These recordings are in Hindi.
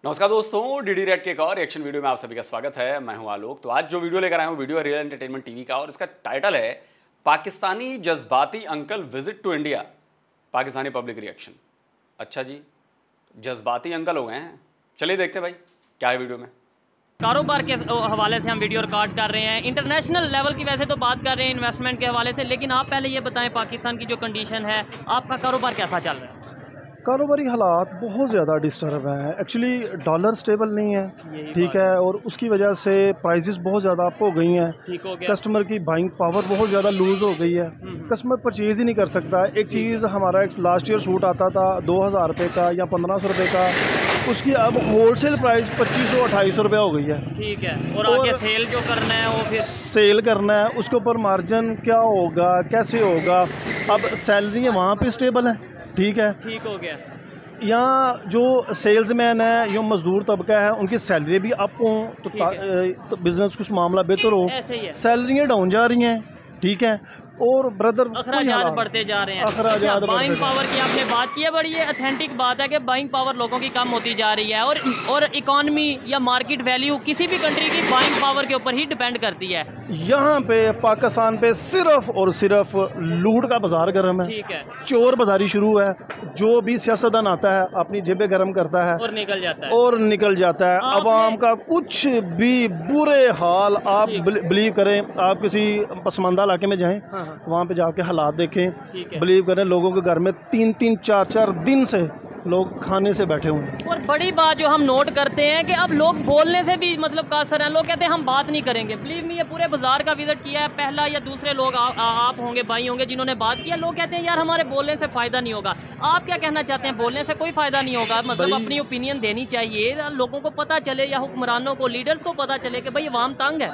नमस्कार दोस्तों, डीडी रेड के एक और रिएक्शन वीडियो में आप सभी का स्वागत है। मैं हूं आलोक। तो आज जो वीडियो लेकर आया हूं वीडियो है रियल एंटरटेनमेंट टीवी का और इसका टाइटल है पाकिस्तानी जज्बाती uncle visit to India, Pakistani public reaction. अच्छा जी, जज्बाती अंकल हो गए हैं। चलिए देखते हैं भाई क्या है वीडियो में। कारोबार के हवाले से हम वीडियो रिकॉर्ड कर रहे हैं, इंटरनेशनल लेवल की वैसे तो बात कर रहे हैं इन्वेस्टमेंट के हवाले से, लेकिन आप पहले ये बताएं पाकिस्तान की जो कंडीशन है, आपका कारोबार कैसा चल रहा है? कारोबारी हालात बहुत ज़्यादा डिस्टर्ब हैं। एक्चुअली डॉलर स्टेबल नहीं है, ठीक है, और उसकी वजह से प्राइसेस बहुत ज़्यादा अप हो गई हैं। ठीक हो गया। कस्टमर की बाइंग पावर बहुत ज़्यादा लूज़ हो गई है। कस्टमर परचेज़ ही नहीं कर सकता। एक चीज़ हमारा एक लास्ट ईयर सूट आता था 2000 रुपये का या 1500 रुपये का, उसकी अब होलसेल प्राइस 2500-2800 रुपये हो गई है। ठीक है। और आगे सेल जो करना है वो फिर सेल करना है, उसके ऊपर मार्जिन क्या होगा, कैसे होगा। अब सैलरी वहाँ पे स्टेबल है, ठीक है। ठीक हो गया। यहाँ जो सेल्समैन है या मजदूर तबका है, उनकी सैलरी भी अप हो तो बिजनेस कुछ मामला बेहतर हो। ऐसे ही है। सैलरियाँ डाउन जा रही हैं, ठीक है, और ब्रदर अखराजात बढ़ते जा रहे हैं। अच्छा, बाइंग पावर की आपने बात की है, बड़ी ये ऑथेंटिक बात है कि बाइंग पावर लोगों की कम होती जा रही है और इकॉनमी या मार्केट वैल्यू किसी भी कंट्री की बाइंग पावर के ऊपर ही डिपेंड करती है। यहाँ पे पाकिस्तान पे सिर्फ और सिर्फ लूट का बाजार गर्म है। ठीक है। चोर बाजारी शुरू है। जो भी सियासतदान आता है अपनी जेबें गर्म करता है और निकल जाता है। अवाम का कुछ भी बुरे हाल आप बिलीव करें, आप किसी पसमानदा इलाके में जाएं, वहाँ पे जाके हालात देखें, बिलीव करें, लोगों के घर में 3-3, 4-4 दिन से लोग खाने से बैठे हुए हैं। और बड़ी बात जो हम नोट करते हैं कि अब लोग बोलने से भी मतलब कासर हैं। लोग कहते हैं हम बात नहीं करेंगे। बिलीव मी, ये पूरे बाजार का विजिट किया है, पहला या दूसरे लोग आप होंगे, भाई होंगे जिन्होंने बात किया। लोग कहते हैं यार हमारे बोलने से फ़ायदा नहीं होगा। आप क्या कहना चाहते हैं? बोलने से कोई फ़ायदा नहीं होगा, मतलब अपनी ओपिनियन देनी चाहिए, लोगों को पता चले या हुक्मरानों को, लीडर्स को पता चले कि भाई अवाम तंग है।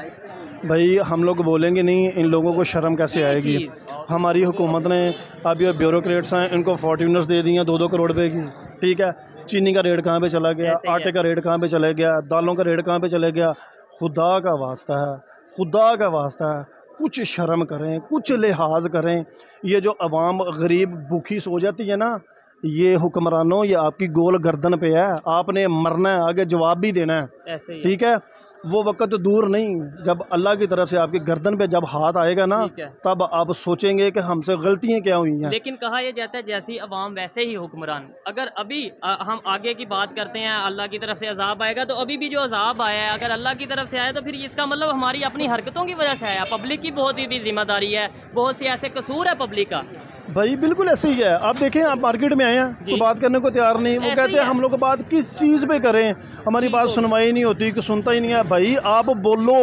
भाई हम लोग बोलेंगे नहीं, इन लोगों को शर्म कैसे आएगी? हमारी हुकूमत ने अब ये ब्यूरोक्रेट्स हैं, इनको फॉर्च्यूनर्स दे दी हैं 2-2 करोड़ रुपए की, ठीक है। चीनी का रेट कहाँ पे चला गया, आटे का रेट कहाँ पे चला गया, दालों का रेट कहाँ पे चला गया। खुदा का वास्ता है, खुदा का वास्ता है, कुछ शर्म करें, कुछ लिहाज करें। ये जो अवाम गरीब भूखी सो जाती है ना, ये हुक्मरानों, ये आपकी गोल गर्दन पे है। आपने मरना है, आगे जवाब भी देना है, ठीक है। वो वक्त तो दूर नहीं, जब अल्लाह की तरफ से आपकी गर्दन पे जब हाथ आएगा ना, तब आप सोचेंगे कि हमसे गलतियां क्या हुई हैं। लेकिन कहा यह जाता है जैसी अवाम वैसे ही हुक्मरान। अगर अभी हम आगे की बात करते हैं, अल्लाह की तरफ से अजाब आएगा, तो अभी भी जो अजाब आया है अगर अल्लाह की तरफ से आया तो फिर इसका मतलब हमारी अपनी हरकतों की वजह से आया। पब्लिक की बहुत ही भी जिम्मेदारी है, बहुत सी ऐसे कसूर है पब्लिक का। भाई बिल्कुल ऐसे ही है। आप देखें, आप मार्केट में आए हैं तो बात करने को तैयार नहीं। वो कहते हैं हम लोग बात किस चीज़ पे करें, हमारी बात सुनवाई नहीं होती, कि सुनता ही नहीं है। भाई आप बोलो,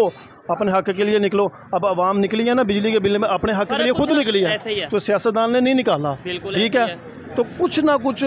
अपने हक के लिए निकलो। अब आवाम निकली है ना बिजली के बिल में, अपने हक के लिए खुद निकली है, तो सियासतदान ने नहीं निकाला, ठीक है। तो कुछ ना कुछ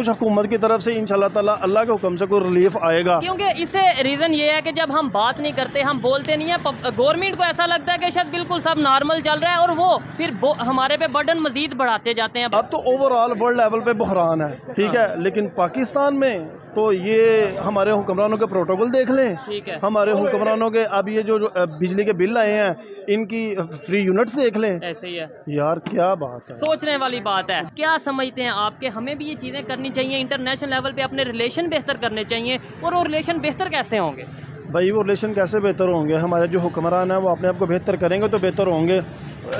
हुकूमत की तरफ से इंशाल्लाह ताला अल्लाह के हुक्म से कोई रिलीफ आएगा। क्योंकि इससे रीज़न ये है कि जब हम बात नहीं करते, हम बोलते नहीं है, गवर्नमेंट को ऐसा लगता है कि शायद बिल्कुल सब नॉर्मल चल रहा है और वो फिर हमारे पे बर्डन मजीद बढ़ाते जाते हैं। अब तो ओवरऑल वर्ल्ड लेवल पे बहरान है, ठीक है। लेकिन पाकिस्तान में तो ये हमारे हुक्मरानों के प्रोटोकॉल देख लें, ठीक है। हमारे हुक्मरानों के अब ये जो बिजली के बिल आए हैं, इनकी फ्री यूनिट्स देख लें। ऐसे ही है यार, क्या बात है, सोचने वाली बात है। क्या समझते हैं आपके, हमें भी ये चीज़ें करनी चाहिए, इंटरनेशनल लेवल पे अपने रिलेशन बेहतर करने चाहिए। और वो रिलेशन बेहतर कैसे होंगे? भाई वो रिलेशन कैसे बेहतर होंगे? हमारे जो हुक्मरान हैं वो अपने आप को बेहतर करेंगे तो बेहतर होंगे।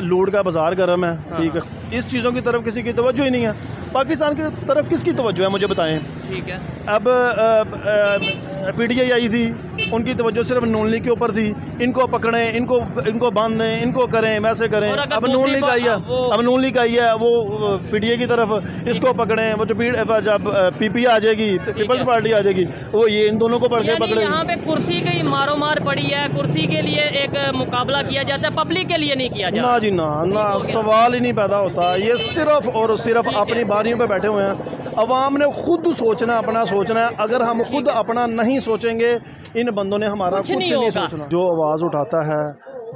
लूट का बाजार गर्म है, ठीक है। इस चीज़ों की तरफ किसी की तवज्जो ही नहीं है। पाकिस्तान की तरफ किसकी तवज्जो है, मुझे बताएं। ठीक है। अब PTI आई थी, उनकी तवज्जो सिर्फ नून लीग के ऊपर थी। इनको पकड़ें, इनको बांधें, इनको करें, वैसे करें। अब नून लीग आई है, अब नून लीग आई है, वो PTI की तरफ, इसको पकड़ें। वो जब PPI आ जाएगी, पीपल्स पार्टी आ जाएगी, वो ये इन दोनों को पकड़े। यहाँ पे कुर्सी की मारो मार पड़ी है, कुर्सी के लिए एक मुकाबला किया जाता है, पब्लिक के लिए नहीं किया जाता। ना जी ना, सवाल ही नहीं पैदा होता। ये सिर्फ और सिर्फ अपनी बारियों पे बैठे हुए हैं। अवाम ने खुद सोचना, अपना सोचना है। अगर हम खुद अपना नहीं सोचेंगे, इन बंदों ने हमारा कुछ नहीं सोचना। जो आवाज़ उठाता है,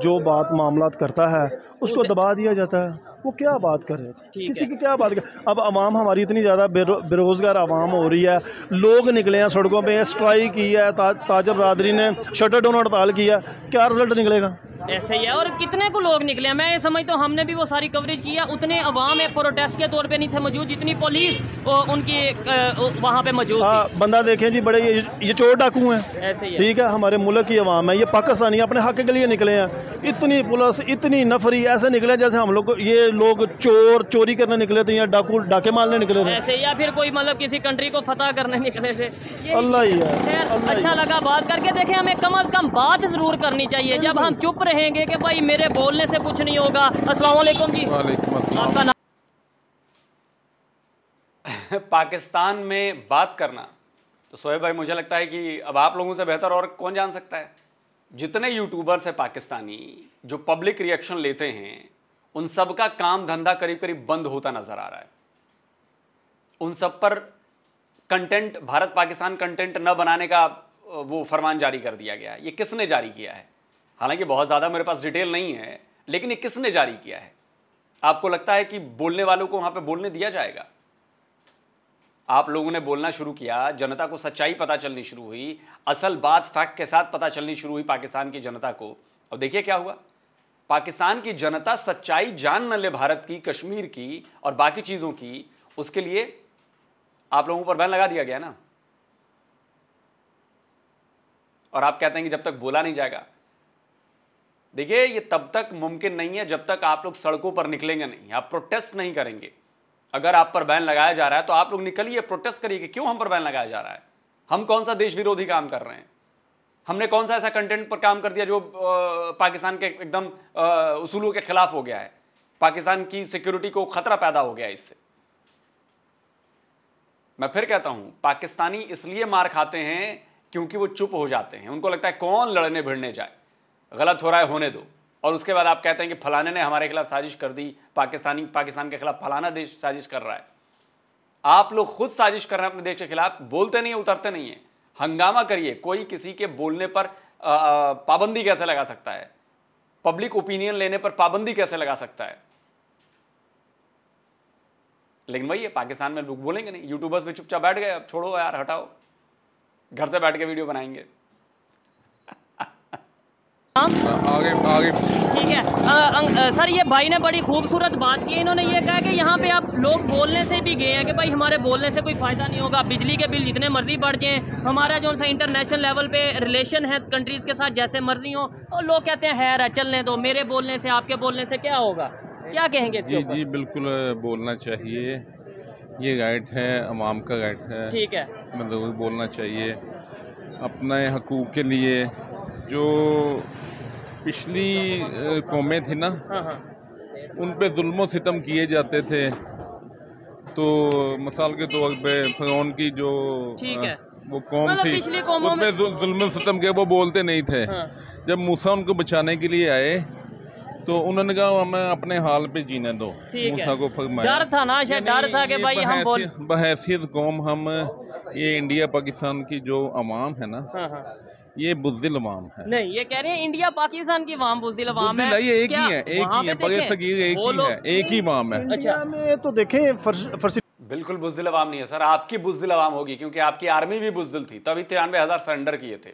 जो बात मामलात करता है, उसको दबा दिया जाता है। वो क्या बात करे, किसी की क्या बात करे। अब आवाम हमारी इतनी ज़्यादा बेरोज़गार आवाम हो रही है, लोग निकले हैं सड़कों पे, स्ट्राइक की है, ताजर बरादरी ने शटर डाउन हड़ताल किया, क्या रिजल्ट निकलेगा? ऐसे ही है। और कितने को लोग निकले हैं, मैं ये समझता हूँ, हमने भी वो सारी कवरेज की है, उतने अवाम है प्रोटेस्ट के तौर पे नहीं थे मौजूद जितनी पुलिस उनकी वहाँ पे मौजूद थी। बंदा देखें जी, बड़े ये चोर डाकू हैं, ऐसे ही है। ठीक है, हमारे मुल्क की अवाम है, ये पाकिस्तानी अपने हक के लिए निकले हैं। इतनी पुलिस, इतनी नफरी, ऐसे निकले जैसे हम लोग ये लोग चोरी करने निकले थे या डाके मारने निकले थे ऐसे, या फिर कोई मतलब किसी कंट्री को फतह करने निकले थे। अल्लाह ही है। अच्छा लगा बात करके। देखें, हमें कम अज़ कम बात ज़रूर करनी चाहिए। जब हम चुप रहेंगे कि भाई मेरे बोलने से कुछ नहीं होगा। अस्सलाम वालेकुम जी। आपका नाम? पाकिस्तान में बात करना तो सोहेब भाई, मुझे लगता है कि अब आप लोगों से बेहतर और कौन जान सकता है। जितने यूट्यूबर्स हैं पाकिस्तानी जो पब्लिक रिएक्शन लेते हैं, उन सब का काम धंधा करीब करीब बंद होता नजर आ रहा है। उन सब पर कंटेंट, भारत पाकिस्तान कंटेंट न बनाने का वो फरमान जारी कर दिया गया है। ये किसने जारी किया है? हालांकि बहुत ज़्यादा मेरे पास डिटेल नहीं है, लेकिन ये किसने जारी किया है? आपको लगता है कि बोलने वालों को वहां पे बोलने दिया जाएगा? आप लोगों ने बोलना शुरू किया, जनता को सच्चाई पता चलनी शुरू हुई, असल बात फैक्ट के साथ पता चलनी शुरू हुई पाकिस्तान की जनता को। अब देखिए क्या हुआ। पाकिस्तान की जनता सच्चाई जान न ले भारत की, कश्मीर की और बाकी चीज़ों की, उसके लिए आप लोगों पर बैन लगा दिया गया ना। और आप कहते हैं कि जब तक बोला नहीं जाएगा। देखिए, ये तब तक मुमकिन नहीं है जब तक आप लोग सड़कों पर निकलेंगे नहीं, आप प्रोटेस्ट नहीं करेंगे। अगर आप पर बैन लगाया जा रहा है तो आप लोग निकलिए, प्रोटेस्ट करिए कि क्यों हम पर बैन लगाया जा रहा है। हम कौन सा देश विरोधी काम कर रहे हैं? हमने कौन सा ऐसा कंटेंट पर काम कर दिया जो पाकिस्तान के एकदम उसूलों के खिलाफ हो गया है? पाकिस्तान की सिक्योरिटी को खतरा पैदा हो गया है इससे। मैं फिर कहता हूं, पाकिस्तानी इसलिए मार खाते हैं क्योंकि वो चुप हो जाते हैं। उनको लगता है कौन लड़ने भिड़ने जाए, गलत हो रहा है होने दो। और उसके बाद आप कहते हैं कि फलाने ने हमारे खिलाफ साजिश कर दी, पाकिस्तान के खिलाफ फलाना देश साजिश कर रहा है। आप लोग खुद साजिश कर रहे हैं अपने देश के खिलाफ, बोलते नहीं है, उतरते नहीं है, हंगामा करिए। कोई किसी के बोलने पर पाबंदी कैसे लगा सकता है? पब्लिक ओपिनियन लेने पर पाबंदी कैसे लगा सकता है? लेकिन वही है, पाकिस्तान में लोग बोलेंगे नहीं। यूट्यूबर्स भी चुपचाप बैठ गए, अब छोड़ो यार, हटाओ, घर से बैठ के वीडियो बनाएंगे। आगे ठीक है। सर, ये भाई ने बड़ी खूबसूरत बात की। इन्होंने ये कहा कि यहाँ पे आप लोग बोलने से भी गए हैं कि भाई हमारे बोलने से कोई फ़ायदा नहीं होगा, बिजली के बिल जितने मर्जी बढ़ जाएं, हमारा जो सा इंटरनेशनल लेवल पे रिलेशन है कंट्रीज़ के साथ जैसे मर्जी हो, और लोग कहते हैं है चलने दो, मेरे बोलने से आपके बोलने से क्या होगा? क्या कहेंगे? जी बिल्कुल बोलना चाहिए, ये राइट है, अवाम का राइट है, ठीक है, मतलब बोलना चाहिए अपने हकूक़ के लिए। जो पिछली कौमें थी ना, हाँ, उन पे जुल्म सितम किए जाते थे। तो मिसाल के तौर पे फ़िरौन की जो वो कौम थी, उसमें जुल्म सितम के वो बोलते नहीं थे। हाँ। जब मूसा उनको बचाने के लिए आए तो उन्होंने कहा हमें अपने हाल पे जीने दो। मूसा को फरमाया, डर था ना, शायद डर था कि भाई हम बहैसियत कौम, हम ये इंडिया पाकिस्तान की जो अवाम है ना, ये बुज़दिल अवाम है। नहीं, ये कह रहे हैं इंडिया पाकिस्तान की अवाम बुज़दिल अवाम है। ये एक ही है, बगैर सगीर एक ही है, एक ही अवाम है। अच्छा, में तो देखें बिल्कुल बुज़दिल अवाम नहीं है सर, आपकी बुज़दिल अवाम होगी, क्योंकि आपकी आर्मी भी बुज़दिल थी, तभी 93,000 सरेंडर किए थे।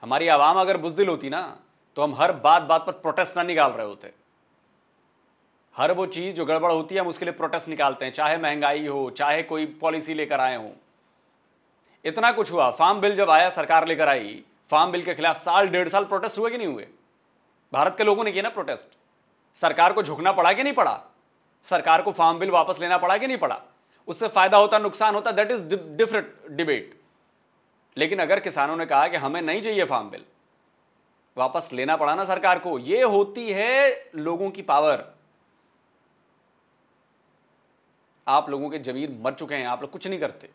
हमारी आवाम अगर बुज़दिल होती ना तो हम हर बात पर प्रोटेस्ट ना निकाल रहे होते। हर वो चीज़ जो गड़बड़ होती है हम उसके लिए प्रोटेस्ट निकालते हैं, चाहे महंगाई हो, चाहे कोई पॉलिसी लेकर आए हो। इतना कुछ हुआ, फार्म बिल जब आया, सरकार लेकर आई, फार्म बिल के खिलाफ साल 1.5 साल प्रोटेस्ट हुए कि नहीं हुए? भारत के लोगों ने किया ना प्रोटेस्ट। सरकार को झुकना पड़ा कि नहीं पड़ा? सरकार को फार्म बिल वापस लेना पड़ा कि नहीं पड़ा? उससे फायदा होता, नुकसान होता, दैट इज डिफरेंट डिबेट। लेकिन अगर किसानों ने कहा कि हमें नहीं चाहिए फार्म बिल, वापस लेना पड़ा ना सरकार को। यह होती है लोगों की पावर। आप लोगों के जमीर मर चुके हैं, आप लोग कुछ नहीं करते।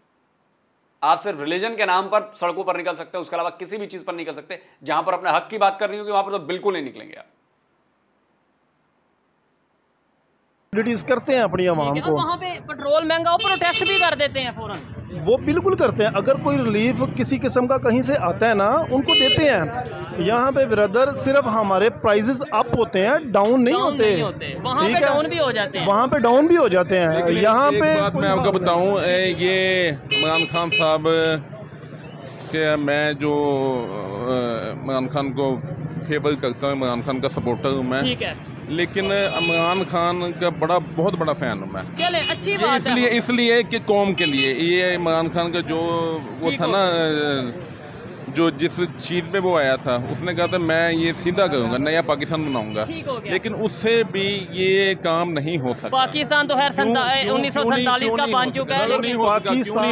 आप सिर्फ रिलीजन के नाम पर सड़कों पर निकल सकते हैं, उसके अलावा किसी भी चीज पर निकल सकते। जहां पर अपने हक की बात करनी होगी वहां पर तो बिल्कुल नहीं निकलेंगे आप। करते हैं अपनी आवाम को, वहाँ पे पेट्रोल महंगा हो, प्रोटेस्ट भी कर देते हैं फौरन। वो बिल्कुल करते हैं। अगर कोई रिलीफ किसी किस्म का कहीं से आता है ना, उनको देते हैं। यहाँ पे ब्रदर सिर्फ हमारे प्राइसेस अप होते हैं, डाउन नहीं होते। वहाँ पे डाउन भी हो जाते हैं, वहाँ पे डाउन भी हो जाते हैं। यहाँ पे बात मैं आपको बताऊँ, ये इमरान खान साहब के, मैं जो इमरान खान को फेवर करता हूँ, इमरान खान का सपोर्टर हूँ मैं। ठीक है। लेकिन इमरान खान का बहुत बड़ा फैन हूँ मैं। चले अच्छी बात है। इसलिए कि कौम के लिए ये इमरान खान का जो वो था ना, जो जिस चीज पे वो आया था, उसने कहा था मैं ये सीधा करूंगा, नया पाकिस्तान बनाऊंगा, लेकिन उससे भी ये काम नहीं हो सकता। पाकिस्तान तो 1947 का बन चुका है, क्यों नहीं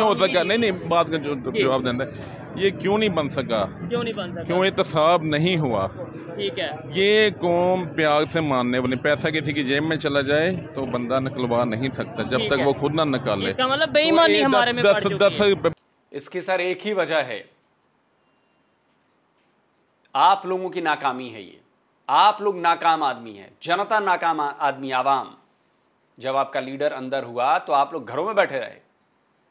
हो सका? नहीं बात का जवाब देना है, ये क्यों नहीं बन सका? क्यों एहतसाब नहीं हुआ? ठीक है। ये कौम प्यार से मानने वाली, पैसा किसी की जेब में चला जाए तो बंदा निकलवा नहीं सकता जब तक वो खुद ना निकाले। इसका मतलब बेईमानी हमारे में 10 रुपए। इसकी सर एक ही वजह है, आप लोगों की नाकामी है। ये आप लोग नाकाम आदमी हैं, जनता नाकाम आदमी, आवाम। जब आपका लीडर अंदर हुआ तो आप लोग घरों में बैठे रहे।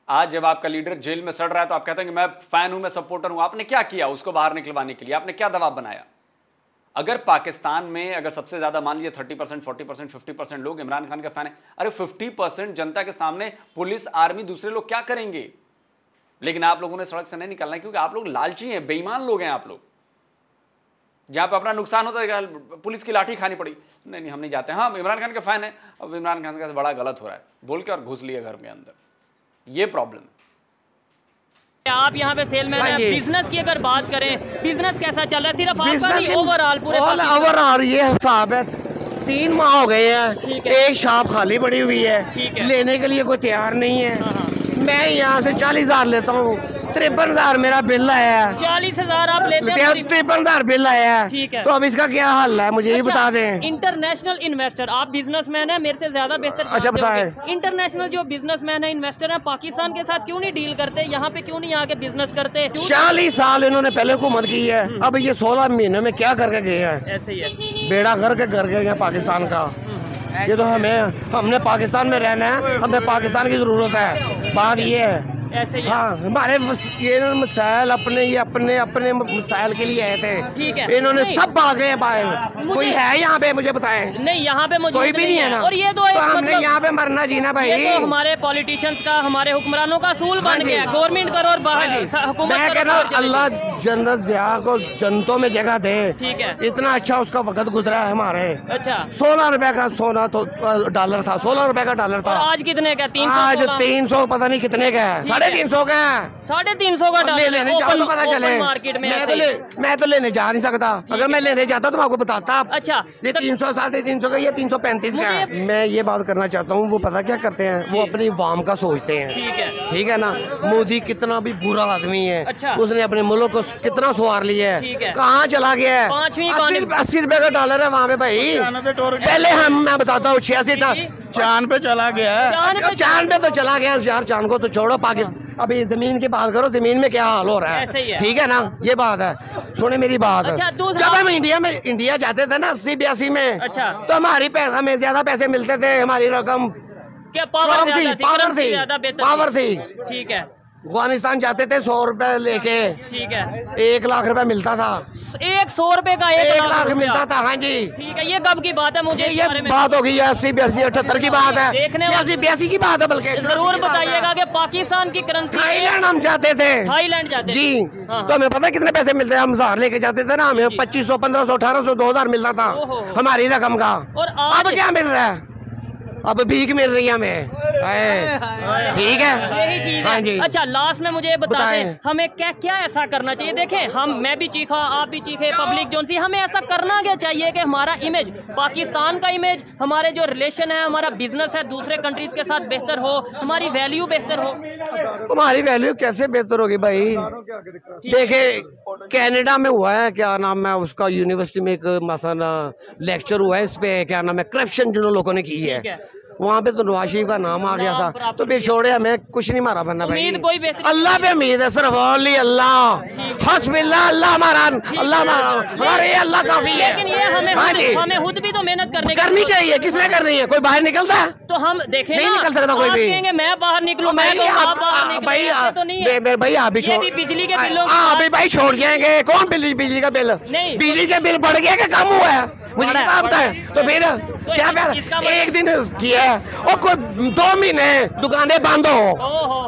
आज जब आपका लीडर जेल में सड़ रहा है तो आप कहते हैं कि मैं फैन हूं, मैं सपोर्टर हूं। आपने क्या किया उसको बाहर निकलवाने के लिए? आपने क्या दबाव बनाया? अगर पाकिस्तान में अगर सबसे ज्यादा मान लीजिए 30%, 40%, 50% लोग इमरान खान का फैन है, अरे 50% जनता के सामने पुलिस, आर्मी, दूसरे लोग क्या करेंगे? लेकिन आप लोगों ने सड़क से नहीं निकलना है, क्योंकि आप लोग लालची हैं, बेईमान लोग हैं आप लोग। जहां पर अपना नुकसान होता है पुलिस की लाठी खानी पड़ी, नहीं हम नहीं जाते। हाँ, इमरान खान के फैन है, अब इमरान खान का बड़ा गलत हो रहा है बोल के और घुस लिए घर के अंदर। ये प्रॉब्लम। आप यहाँ पे सेलमैन हैं, बिजनेस की अगर बात करें, बिजनेस कैसा चल रहा है? सिर्फ आपका नहीं, ओवरऑल पूरे ओवरऑल ये हिसाब है। 3 माह हो गए हैं, एक शॉप खाली पड़ी हुई है, लेने के लिए कोई तैयार नहीं है। मैं यहाँ से 40,000 लेता हूँ, 53,000 मेरा बिल आया है। 40,000 आप लेते हैं? 53,000 बिल आया है। ठीक है। तो अब इसका क्या हल है, मुझे ये बता दें। इंटरनेशनल इन्वेस्टर, आप बिजनेसमैन है, मेरे से ज्यादा बेहतर। अच्छा बताएं। इंटरनेशनल जो बिजनेसमैन है, इन्वेस्टर है, पाकिस्तान के साथ क्यों नहीं डील करते? यहाँ पे क्यों नहीं आके बिजनेस करते? 40 साल इन्होंने पहले हुकूमत की है, अब ये 16 महीने में क्या करके गए हैं? ऐसे ही है, बेड़ा करके घर गए हैं पाकिस्तान का। ये तो हमने पाकिस्तान में रहना है, हमें पाकिस्तान की जरूरत है। बात ये है ऐसे ही। हाँ, हमारे ये मसाइल अपने मसाइल के लिए आए थे। ठीक है। इन्होंने सब भागे हैं बाहर। कोई है यहाँ पे? मुझे बताएं। नहीं, यहाँ पे मुझे कोई भी नहीं है ना। और ये तो हमने यहाँ पे मरना जीना भाई। ये तो हमारे पॉलिटिशियंस का, हमारे हुक्मरानों का सूल बन गया। गवर्नमेंट करो और बाहर हुकूमत। मैं कहना अल्लाह जन्नत ज़िया को जनतों में जगह दे। ठीक है। इतना अच्छा उसका वक्त गुजरा है हमारे। अच्छा। 16 रुपए का सोना तो डॉलर था, 16 रुपए का डॉलर था। आज कितने का? 300। आज 300 पता नहीं कितने का है, 350 का है। 350 का डॉलर लेने जाओ तो पता चले। मार्केट में मैं तो लेने जा नहीं सकता। अगर मैं लेने जाता तो मैं आपको बताता। अच्छा, ये 300, 350 का, ये 335 का है। मैं ये बात करना चाहता हूँ, वो पता क्या करते हैं, वो अपनी वाम का सोचते हैं। ठीक है ना। मोदी कितना भी बुरा आदमी है, उसने अपने मुल्क को कितना सवार लिया है, कहाँ चला गया है। 80 रुपए का डॉलर है वहाँ पे भाई। पहले मैं बताता हूँ 86 चांद पे चला गया है। चांद पे तो चला गया यार, चांद को तो छोड़ो, पाकिस्तान अभी जमीन की बात करो, जमीन में क्या हाल हो रहा है। ठीक है ना, ये बात है। सुने मेरी बात। अच्छा, जब हम इंडिया जाते थे ना 80-82 में, अच्छा, तो हमारी हमें ज्यादा पैसे मिलते थे, हमारी रकम क्या पावर थी। ठीक है। अफगानिस्तान जाते थे 100 रुपए लेके। ठीक है। 1 लाख रुपए मिलता था। 100 रुपए का 1 लाख मिलता था। हाँ जी। ठीक है। ये कब की बात है? मुझे ये बात होगी 80-82, 78 की बात है, 80-82 की बात है। बल्कि जरूर बताइएगा कि पाकिस्तान की करेंसी। थाईलैंड हम जाते थे। थाईलैंड जाते जी। तो हमें पता है कितने पैसे मिलते हैं? हम 1000 लेके जाते थे ना, हमें 2500, 1500, 1800, 2000 मिलता था हमारी रकम का। और अब क्या मिल रहा है? अब भीख मिल रही है हमें। ठीक है। यही चीज हाँ है। जी। अच्छा, लास्ट में मुझे बताएं, हमें क्या क्या ऐसा करना चाहिए? देखें, मैं भी चीखा, आप भी चीखे, पब्लिक जोन सी, हमें ऐसा करना क्या चाहिए कि हमारा इमेज, पाकिस्तान का इमेज, हमारे जो रिलेशन है, हमारा बिजनेस है दूसरे कंट्रीज के साथ बेहतर हो, हमारी वैल्यू बेहतर हो। हमारी वैल्यू कैसे बेहतर होगी भाई? देखे कनाडा में हुआ है, क्या नाम है उसका, यूनिवर्सिटी में एक मसला लेक्चर हुआ है इस पे, क्या नाम है, करप्शन जिन लोगों ने की है। वहाँ पे तो नवाज शरीफ का नाम आ गया था, तो फिर छोड़े, हमें कुछ नहीं मारा बनना भाई। अल्लाह पे उम्मीद है सिर्फ, ओनली अल्लाह। हस्बिल्लाह, अल्लाह हमारा, अल्लाह हमारे, अल्लाह काफी है। लेकिन ये हमें खुद भी तो मेहनत करनी चाहिए। किसने करनी है? कोई बाहर निकलता है? तो हम देखें, नहीं निकल सकता कोई भी। मैं बाहर निकलूं, भाई आप भी छोड़, बिजली के बिलों अभी भाई छोड़ जाएंगे। कौन बिजली का बिल? बिजली का बिल बढ़ गया कि कम हुआ है? मुझे नहीं पता है। तो फिर तो क्या फायदा? एक दिन किया और कोई 2 महीने दुकानें बंद हो,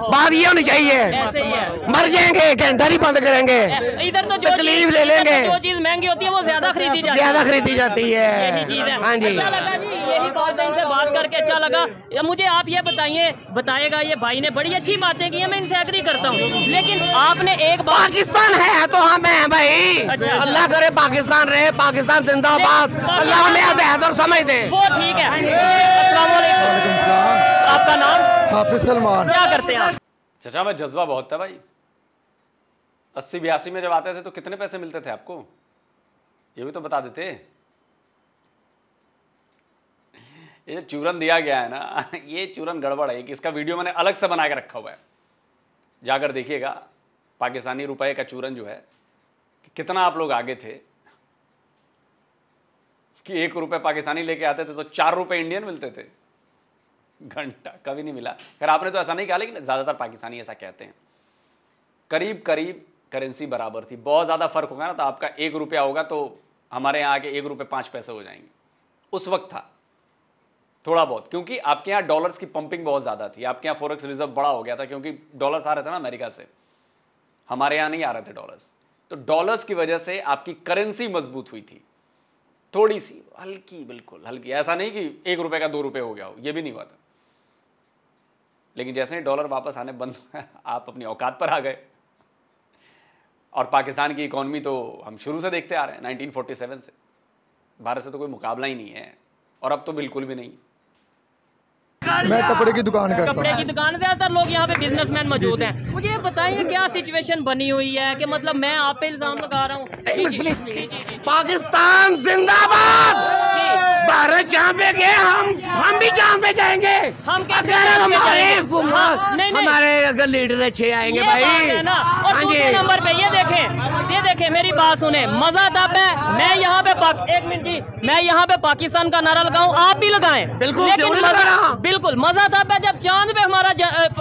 बात ये होनी चाहिए। ऐसे ही है, मर जाएंगे, घंटा नहीं बंद करेंगे, इधर तो तकलीफ ले लेंगे, जो चीज महंगी होती है वो ज्यादा खरीदी जाती है, ज्यादा खरीदी जाती है। यही चीज है। हाँ जी, अच्छा लगा जी, यही बात है, इनसे बात करके अच्छा लगा। मुझे आप ये बताइएगा, ये भाई ने बड़ी अच्छी बातें की है, मैं इनसे एग्री करता हूँ, लेकिन आपने एक बात, पाकिस्तान है तो हम हैं भाई। अच्छा। अल्लाह करे पाकिस्तान रहे, पाकिस्तान जिंदाबाद, अल्लाह हमें हदायत और समझ दे। वो ठीक है। अस्सलाम वालेकुम, आपका नाम? हाफिज सलमान। क्या करते हैं आप? चचा में जज्बा बहुत था भाई। 80-82 में जब आते थे तो कितने पैसे मिलते थे आपको, ये भी तो बता देते। ये चूरन दिया गया है ना, ये चूरन गड़बड़ है कि इसका वीडियो मैंने अलग से बना के रखा हुआ है, जाकर देखिएगा। पाकिस्तानी रुपए का चूरन जो है, कितना आप लोग आगे थे कि 1 रुपए पाकिस्तानी लेके आते थे तो 4 रुपए इंडियन मिलते थे। घंटा कभी नहीं मिला। खैर आपने तो ऐसा नहीं कहा, लेकिन ज्यादातर पाकिस्तानी ऐसा कहते हैं। करीब करीब करेंसी बराबर थी। बहुत ज्यादा फर्क होगा ना तो आपका 1 रुपया होगा तो हमारे यहाँ आके 1 रुपये 5 पैसे हो जाएंगे। उस वक्त था थोड़ा बहुत, क्योंकि आपके यहाँ डॉलर्स की पंपिंग बहुत ज्यादा थी। आपके यहाँ फॉरेक्स रिजर्व बड़ा हो गया था क्योंकि डॉलर्स आ रहे थे ना अमेरिका से, हमारे यहाँ नहीं आ रहे थे डॉलर्स। तो डॉलर्स की वजह से आपकी करेंसी मजबूत हुई थी, थोड़ी सी हल्की, बिल्कुल हल्की। ऐसा नहीं कि 1 रुपये का 2 रुपये हो गया हो, ये भी नहीं हुआ था। लेकिन जैसे ही डॉलर वापस आने बंद आप अपनी औकात पर आ गए। और पाकिस्तान की इकॉनमी तो हम शुरू से देखते आ रहे हैं, 1947 से भारत से तो कोई मुकाबला ही नहीं है, और अब तो बिल्कुल भी नहीं। मैं कपड़े की दुकान करता हूँ। कपड़े की दुकान, ज्यादातर लोग यहाँ पे बिजनेसमैन मौजूद हैं। मुझे बताइए क्या सिचुएशन बनी हुई है कि मतलब मैं आप पे इल्जाम लगा रहा हूँ। पाकिस्तान जिंदाबाद, भारत जहाँ पे गए हम भी जहाँ पे जाएंगे। हम कैसे हमारे अगर लीडर अच्छे आएंगे भाई है ना। और दूसरे नंबर पे ये देखें मेरी बात सुने, मजा तब है मैं यहाँ पे एक मिनट जी, मैं यहाँ पे पाकिस्तान का नारा लगाऊं, आप भी लगाएं, बिल्कुल, लेकिन बिल्कुल मजा तब है जब चांद पे हमारा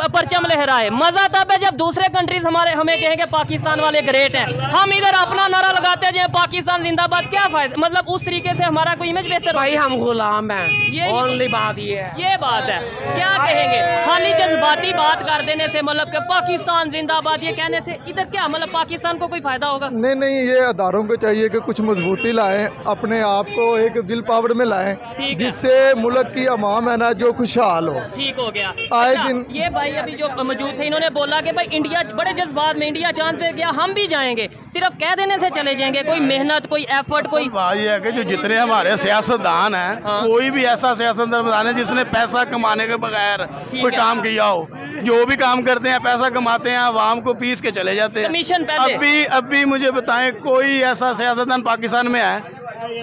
परचम लहराए। मजा तब है जब दूसरे कंट्रीज हमें कहेंगे पाकिस्तान वाले ग्रेट हैं, हम इधर अपना नारा लगाते हैं पाकिस्तान जिंदाबाद। क्या फायदा, मतलब उस तरीके से हमारा कोई इमेज बेहतर भाई, हम गुलाम हैं। ओनली बात ये बात है। क्या कहेंगे, खाली जज्बाती बात कर देने से, मतलब कि पाकिस्तान जिंदाबाद ये कहने से इधर क्या मतलब पाकिस्तान को कोई फायदा होगा? नहीं, ये अदारों को चाहिए कि कुछ मजबूती लाएं, अपने आप को एक विल पावर में लाएं, जिससे मुल्क की अवाम है ना जो खुशहाल हो। ठीक हो गया। आए अच्छा, दिन ये भाई अभी जो मौजूद थे इन्होंने बोला कि भाई इंडिया बड़े जज्बात में, इंडिया चांद पे गया हम भी जाएंगे, सिर्फ कह देने से चले जाएंगे, कोई मेहनत कोई एफर्ट कोई। बात ये है कि जो जितने हमारे सियासतदान हैं, कोई भी ऐसा सियासतदान है जिसने पैसा कमाने के बगैर कोई काम किया हो, जो भी काम करते हैं पैसा कमाते हैं, आवाम को पीस के चले जाते हैं। कमीशन पैसे। अभी मुझे बताएं कोई ऐसा सियासतदान पाकिस्तान में है?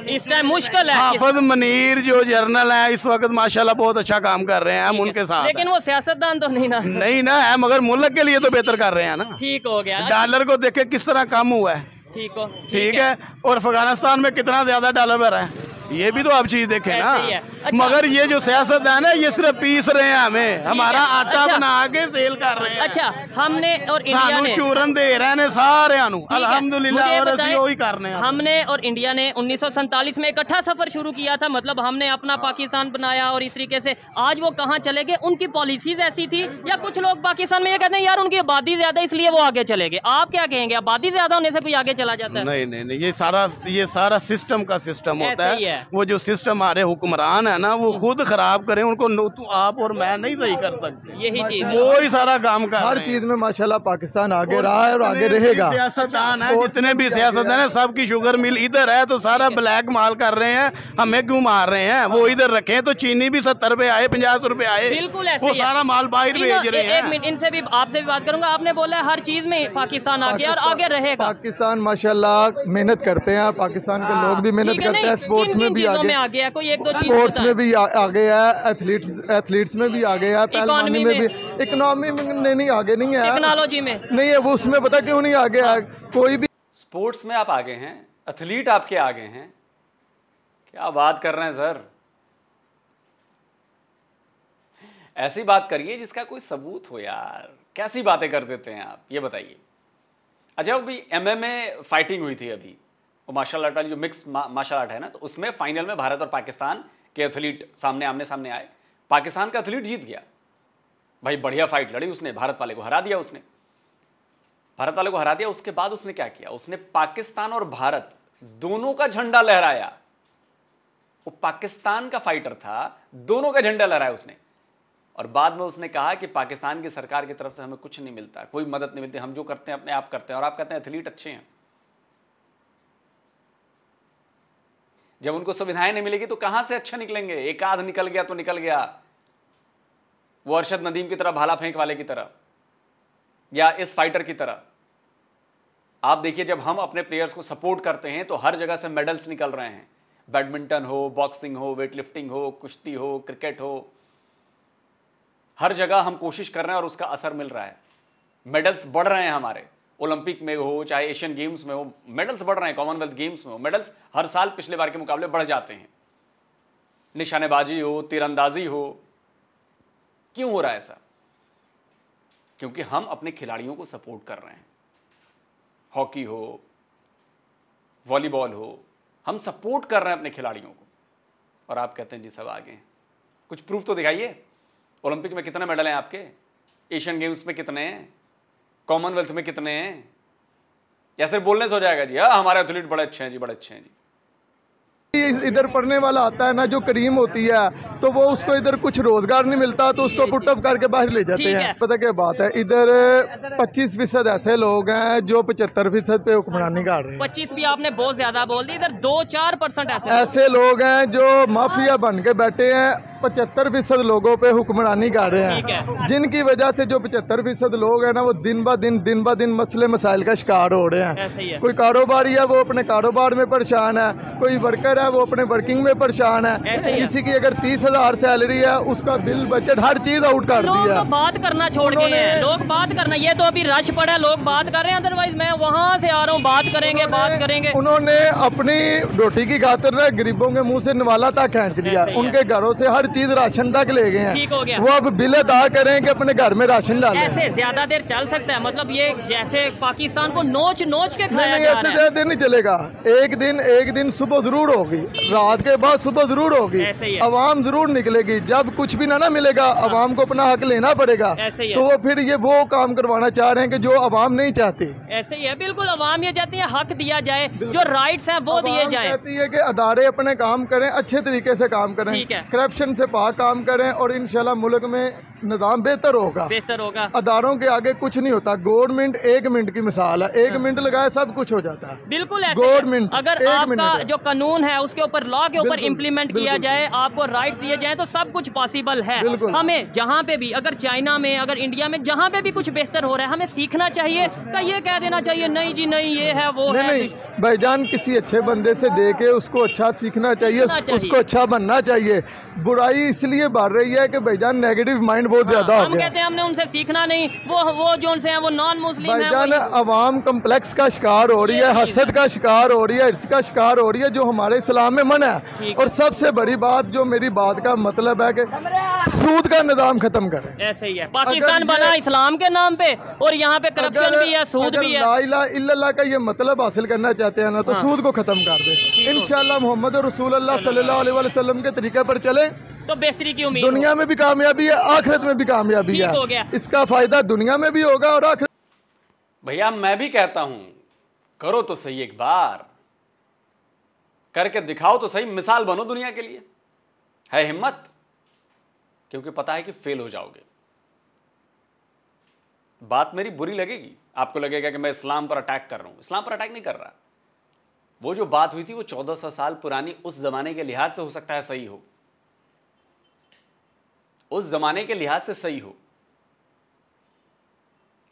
इस टाइम मुश्किल है। हाफिज मनीर जो जर्नल है इस वक्त माशाल्लाह बहुत अच्छा काम कर रहे हैं, हम उनके साथ। लेकिन वो सियासतदान तो नहीं ना है, मगर मुल्क के लिए तो बेहतर कर रहे हैं ना। ठीक हो गया। डॉलर को देखे किस तरह कम हुआ है। ठीक है। और अफगानिस्तान में कितना ज्यादा डॉलर भरा है, ये भी तो आप चीज देखें ना। अच्छा। मगर ये जो सियासतदान है ये सिर्फ पीस रहे हैं हमें, हमारा आटा बना के सेल कर रहे हैं। अच्छा, हमने और इंडिया ने चूरन दे रहे हैं सारे अल्हम्दुलिल्लाह, और वही करने हमने और इंडिया ने 1947 में इकट्ठा सफर शुरू किया था, मतलब हमने अपना पाकिस्तान बनाया और इस तरीके से आज वो कहाँ चले गए, उनकी पॉलिसीज ऐसी थी। या कुछ लोग पाकिस्तान में ये कहते हैं यार उनकी आबादी ज्यादा इसलिए वो आगे चले गए। आप क्या कहेंगे, आबादी ज्यादा होने से कोई आगे चला जाता है? नहीं, ये सारा सिस्टम का सिस्टम होता है। वो जो सिस्टम हमारे हुक्मरान है ना वो खुद खराब करें, उनको तो आप और मैं नहीं सही कर सकते। यही चीज वो ही सारा काम कर हर चीज में माशाल्लाह पाकिस्तान आगे रहा है और आगे रहेगा। सियासतदान है, जितने भी सियासतदान है सबकी शुगर मिल इधर है, तो सारा ब्लैक माल कर रहे हैं, हमें क्यों मार रहे हैं? वो इधर रखे तो चीनी भी 70 रुपए आए, 50 रुपए आए, बिल्कुल वो सारा माल बाहर भेज रहे हैं। एक मिनट, इनसे भी आपसे भी बात करूंगा। आपने बोला हर चीज में पाकिस्तान आगे और आगे रहेगा। पाकिस्तान माशाल्लाह मेहनत करते हैं, पाकिस्तान के लोग भी मेहनत करते हैं, स्पोर्ट्स में भी आगे है, कोई एक दो स्पोर्ट्स में भी आगे है, एथलीट्स में भी आगे है, पहलवानी में भी, इकोनॉमी में नहीं आगे नहीं है, टेक्नोलॉजी में नहीं है, वो उसमें पता क्यों नहीं आगे है? कोई भी स्पोर्ट्स में आप आगे हैं, एथलीट आपके आगे हैं, क्या बात कर रहे हैं सर? ऐसी बात करिए जिसका कोई सबूत हो यार। कैसी बातें कर देते हैं आप, ये बताइए। अच्छा, अभी MMA फाइटिंग हुई थी अभी, वो मार्शल आर्ट वाली जो मिक्स मार्शल आर्ट है ना, तो उसमें फाइनल में भारत और पाकिस्तान कि एथलीट सामने आमने सामने आए। पाकिस्तान का एथलीट जीत गया भाई, बढ़िया फाइट लड़ी उसने, भारत वाले को हरा दिया उसने, भारत वाले को हरा दिया। उसके बाद उसने क्या किया, उसने पाकिस्तान और भारत दोनों का झंडा लहराया। वो पाकिस्तान का फाइटर था, दोनों का झंडा लहराया उसने। और बाद में उसने कहा कि पाकिस्तान की सरकार की तरफ से हमें कुछ नहीं मिलता, कोई मदद नहीं मिलती, हम जो करते हैं अपने आप करते हैं। और आप कहते हैं एथलीट अच्छे हैं। जब उनको सुविधाएं नहीं मिलेगी तो कहां से अच्छा निकलेंगे? एक आध निकल गया तो निकल गया, वो अरशद नदीम की तरह, भाला फेंक वाले की तरह, या इस फाइटर की तरह। आप देखिए, जब हम अपने प्लेयर्स को सपोर्ट करते हैं तो हर जगह से मेडल्स निकल रहे हैं। बैडमिंटन हो, बॉक्सिंग हो, वेटलिफ्टिंग हो, कुश्ती हो, क्रिकेट हो, हर जगह हम कोशिश कर रहे हैं और उसका असर मिल रहा है। मेडल्स बढ़ रहे हैं हमारे, ओलंपिक में हो चाहे एशियन गेम्स में हो, मेडल्स बढ़ रहे हैं, कॉमनवेल्थ गेम्स में हो, मेडल्स हर साल पिछले बार के मुकाबले बढ़ जाते हैं। निशानेबाजी हो, तीरंदाजी हो। क्यों हो रहा है ऐसा? क्योंकि हम अपने खिलाड़ियों को सपोर्ट कर रहे हैं। हॉकी हो, वॉलीबॉल हो, हम सपोर्ट कर रहे हैं अपने खिलाड़ियों को। और आप कहते हैं जी सब आगे हैं। कुछ प्रूफ तो दिखाइए। ओलंपिक में कितने मेडल हैं आपके? एशियन गेम्स में कितने हैं? कॉमनवेल्थ में कितने हैं? या सिर्फ बोलने से हो जाएगा जी हाँ हमारे एथलीट बड़े अच्छे हैं जी, बड़े अच्छे हैं जी? इधर पढ़ने वाला आता है ना, जो करीम होती है, तो वो उसको इधर कुछ रोजगार नहीं मिलता तो उसको पुटअप करके बाहर ले जाते हैं। पता क्या बात है, इधर 25% ऐसे लोग हैं जो 75% पे हुक्मरानी कर रहे हैं। 25 भी आपने बहुत ज्यादा बोल दी, इधर 2-4% ऐसे लोग हैं जो माफिया बन के बैठे हैं। 75% लोगों पे हुक्मरानी कर रहे हैं, जिनकी वजह से जो 75% लोग हैं ना, वो दिन ब दिन मसले मसाइल का शिकार हो रहे हैं। कोई कारोबारी है वो अपने कारोबार में परेशान है, कोई वर्कर है वो अपने वर्किंग में परेशान है, किसी की अगर 30,000 सैलरी है उसका बिल बजट हर चीज आउट कर दिया। लोग तो बात करना छोड़ गए हैं, लोग बात करना, ये तो अभी रश पड़ा है, लोग बात कर रहे हैं। अदरवाइज मैं वहां से आ रहा हूँ, बात करेंगे। उन्होंने अपनी रोटी की खातिर ना गरीबों के मुंह से नवाला तक खींच लिया, उनके घरों से हर चीज राशन तक ले गए हैं। वो अब बिल अदा करें कि अपने घर में राशन डालें। ऐसे ज्यादा देर चल सकता है? मतलब ये जैसे पाकिस्तान को नोच के खाया नहीं, ऐसे ज्यादा देर नहीं चलेगा। एक दिन सुबह जरूर होगी, रात के बाद सुबह जरूर होगी, अवाम जरूर निकलेगी। जब कुछ भी ना मिलेगा, अवाम को अपना हक लेना पड़ेगा। तो वो फिर ये वो काम करवाना चाह रहे हैं कि जो अवाम नहीं चाहती। ऐसे ही है, बिल्कुल। अवाम ये चाहती है हक दिया जाए, जो राइट्स हैं वो दिए जाए। कहती है कि अदारे अपने काम करें, अच्छे तरीके से काम करें, करप्शन से पाक काम करें, और इंशाल्लाह मुल्क में निज़ाम बेहतर होगा। अदारों के आगे कुछ नहीं होता। गवर्नमेंट 1 मिनट की मिसाल है, 1 मिनट लगाए सब कुछ हो जाता है। बिल्कुल गवर्नमेंट अगर आपका जो कानून है उसके ऊपर, लॉ के ऊपर इम्प्लीमेंट किया जाए, आपको राइट्स दिए जाए, तो सब कुछ पॉसिबल है। हमें जहाँ पे भी, अगर चाइना में, अगर इंडिया में, जहाँ पे भी कुछ बेहतर हो रहा है, हमें सीखना चाहिए। क्या ये कह देना चाहिए नहीं जी नहीं ये है वो है? नहीं भाईजान, किसी अच्छे बंदे से देखे उसको अच्छा सीखना चाहिए, उसको अच्छा बनना चाहिए। बुराई इसलिए बढ़ रही है कि भाईजान नेगेटिव माइंड बहुत ज्यादा हो गया। हम कहते हैं हमने उनसे सीखना नहीं, वो जो उनसे हैं वो नॉन मुस्लिम है। भाईजान अवाम कम्प्लेक्स का शिकार हो रही है, हसद का शिकार हो रही है, इर्स का शिकार हो रही है, जो हमारे इस्लाम में मना है। और सबसे बड़ी बात, जो मेरी बात का मतलब है कि सूद का निजाम खत्म करें। ऐसे ही है, पाकिस्तान बना इस्लाम के नाम पे और यहाँ पे करप्शन भी है, सूद भी है। ला इलाहा इल्लल्लाह का ये मतलब हासिल करना चाहते हैं ना, तो सूद को खत्म कर दे। इंशाल्लाह मोहम्मद रसूलुल्लाह सल्लल्लाहु अलैहि वसल्लम के तरीके पर चले तो बेहतरी की उम्मीद। दुनिया में भी कामयाबी है, आखिरत में भी कामयाबी है। इसका फायदा दुनिया में भी होगा और आखिरत। भैया मैं भी कहता हूं, करो तो सही, एक बार करके दिखाओ तो सही, मिसाल बनो दुनिया के लिए। है हिम्मत? क्योंकि पता है कि फेल हो जाओगे। बात मेरी बुरी लगेगी, आपको लगेगा कि मैं इस्लाम पर अटैक कर रहा हूं। इस्लाम पर अटैक नहीं कर रहा। वो जो बात हुई थी वो 1400 साल पुरानी, उस जमाने के लिहाज से हो सकता है सही हो, उस जमाने के लिहाज से सही हो।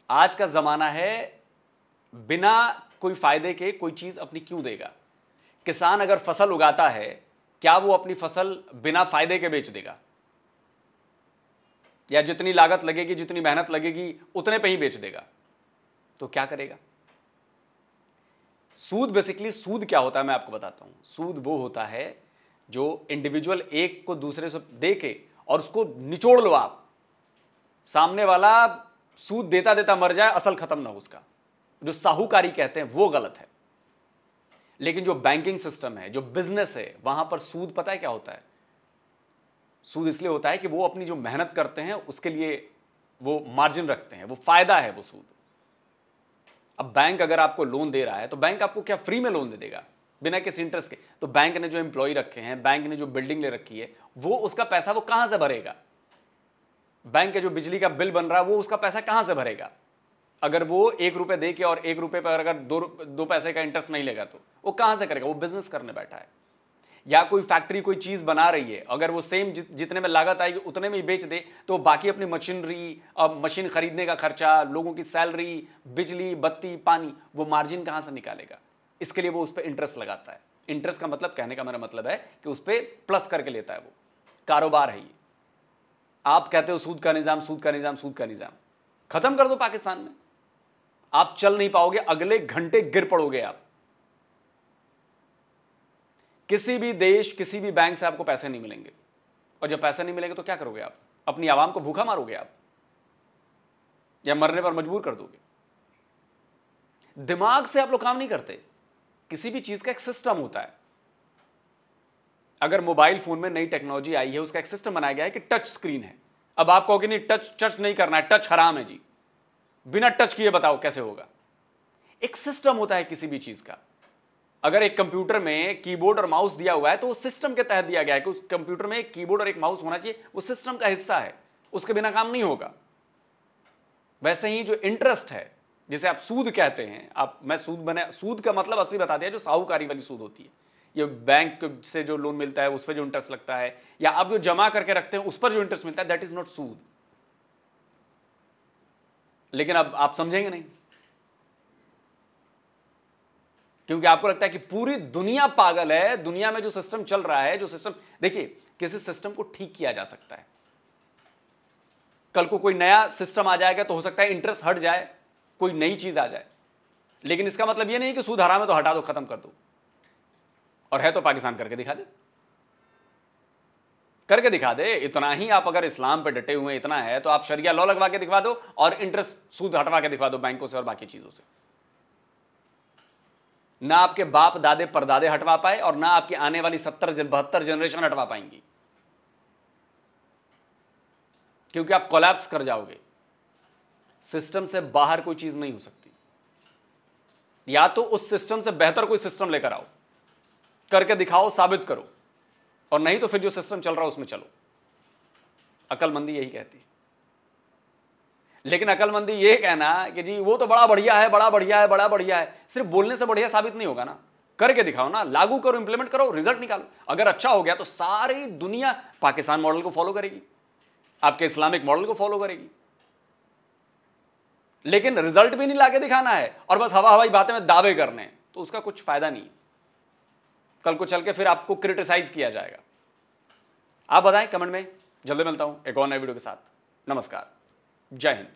आज का जमाना है बिना कोई फायदे के कोई चीज अपनी क्यों देगा? किसान अगर फसल उगाता है, क्या वो अपनी फसल बिना फायदे के बेच देगा? या जितनी लागत लगेगी, जितनी मेहनत लगेगी, उतने पे ही बेच देगा? तो क्या करेगा? सूद, बेसिकली सूद क्या होता है मैं आपको बताता हूं। सूद वो होता है जो इंडिविजुअल एक को दूसरे से दे के और उसको निचोड़ लो आप, सामने वाला सूद देता देता मर जाए, असल खत्म ना हो उसका। जो साहूकारी कहते हैं वो गलत है। लेकिन जो बैंकिंग सिस्टम है, जो बिजनेस है, वहां पर सूद पता है क्या होता है? सूद इसलिए होता है कि वो अपनी जो मेहनत करते हैं उसके लिए वो मार्जिन रखते हैं, वो फायदा है वो सूद। अब बैंक अगर आपको लोन दे रहा है तो बैंक आपको क्या फ्री में लोन दे देगा बिना किसी इंटरेस्ट के? तो बैंक ने जो एम्प्लॉय रखे हैं, बैंक ने जो बिल्डिंग ले रखी है, वो उसका पैसा वो कहां से भरेगा? बैंक के जो बिजली का बिल बन रहा है वो उसका पैसा कहां से भरेगा? अगर वो 1 रुपए दे के और 1 रुपए पर अगर 2 पैसे का इंटरेस्ट नहीं लेगा तो वो कहां से करेगा? वो बिजनेस करने बैठा है। या कोई फैक्ट्री कोई चीज बना रही है, अगर वो सेम जितने में लागत आएगी उतने में ही बेच दे तो बाकी अपनी मशीनरी, मशीन खरीदने का खर्चा, लोगों की सैलरी, बिजली, बत्ती, पानी, वो मार्जिन कहां से निकालेगा? इसके लिए वो उस पर इंटरेस्ट लगाता है। इंटरेस्ट का मतलब, कहने का मेरा मतलब है कि उस पर प्लस करके लेता है। वो कारोबार है ये। आप कहते हो सूद का निजाम, सूद का निजाम, सूद का निजाम, खत्म कर दो पाकिस्तान में। आप चल नहीं पाओगे, अगले घंटे गिर पड़ोगे आप। किसी भी देश, किसी भी बैंक से आपको पैसे नहीं मिलेंगे, और जब पैसे नहीं मिलेंगे तो क्या करोगे आप? अपनी आवाम को भूखा मारोगे आप, या मरने पर मजबूर कर दोगे? दिमाग से आप लोग काम नहीं करते। किसी भी चीज का एक सिस्टम होता है। अगर मोबाइल फोन में नई टेक्नोलॉजी आई है, उसका एक सिस्टम बनाया गया है कि टच स्क्रीन है। अब आप कहोगे नहीं, टच नहीं करना है, टच हराम है जी, बिना टच किए बताओ कैसे होगा? एक सिस्टम होता है किसी भी चीज का। अगर एक कंप्यूटर में कीबोर्ड और माउस दिया हुआ है तो उस सिस्टम के तहत दिया गया है कि उस कंप्यूटर में एक कीबोर्ड और एक माउस होना चाहिए, वो सिस्टम का हिस्सा है, उसके बिना काम नहीं होगा। वैसे ही जो इंटरेस्ट है, जिसे आप सूद कहते हैं, सूद का मतलब असली बता दिया, जो साहूकारी वाली सूद होती है। ये बैंक से जो लोन मिलता है उस पर जो इंटरेस्ट लगता है, या आप जो जमा करके रखते हैं उस पर जो इंटरेस्ट मिलता है, दैट इज नॉट सूद। लेकिन अब आप समझेंगे नहीं, क्योंकि आपको लगता है कि पूरी दुनिया पागल है। दुनिया में जो सिस्टम चल रहा है, जो सिस्टम, देखिए, किसी सिस्टम को ठीक किया जा सकता है। कल को कोई नया सिस्टम आ जाएगा तो हो सकता है इंटरेस्ट हट जाए, कोई नई चीज आ जाए, लेकिन इसका मतलब यह नहीं कि सूद हराम है तो हटा दो, खत्म कर दो। और है तो पाकिस्तान करके दिखा दे, करके दिखा दे। इतना ही आप अगर इस्लाम पे डटे हुए इतना है तो आप शरिया लॉ लगवा के दिखा दो और इंटरेस्ट सूद हटवा के दिखा दो बैंकों से और बाकी चीजों से। ना आपके बाप दादे परदादे हटवा पाए और ना आपकी आने वाली 70-72 जनरेशन हटवा पाएंगी, क्योंकि आप कोलैप्स कर जाओगे। सिस्टम से बाहर कोई चीज नहीं हो सकती। या तो उस सिस्टम से बेहतर कोई सिस्टम लेकर आओ, करके दिखाओ, साबित करो, और नहीं तो फिर जो सिस्टम चल रहा है उसमें चलो। अकलमंदी यही कहती है। लेकिन अकलमंदी ये कहना कि जी वो तो बड़ा बढ़िया है, बड़ा बढ़िया है, बड़ा बढ़िया है, सिर्फ बोलने से बढ़िया साबित नहीं होगा ना। करके दिखाओ ना, लागू करो, इंप्लीमेंट करो, रिजल्ट निकालो। अगर अच्छा हो गया तो सारी दुनिया पाकिस्तान मॉडल को फॉलो करेगी, आपके इस्लामिक मॉडल को फॉलो करेगी। लेकिन रिजल्ट भी नहीं लाके दिखाना है और बस हवा हवाई बातें में दावे करने हैं, तो उसका कुछ फायदा नहीं। कल को चल के फिर आपको क्रिटिसाइज किया जाएगा। आप बताएं कमेंट में। जल्दी मिलता हूं एक और नए वीडियो के साथ। नमस्कार, जय हिंद।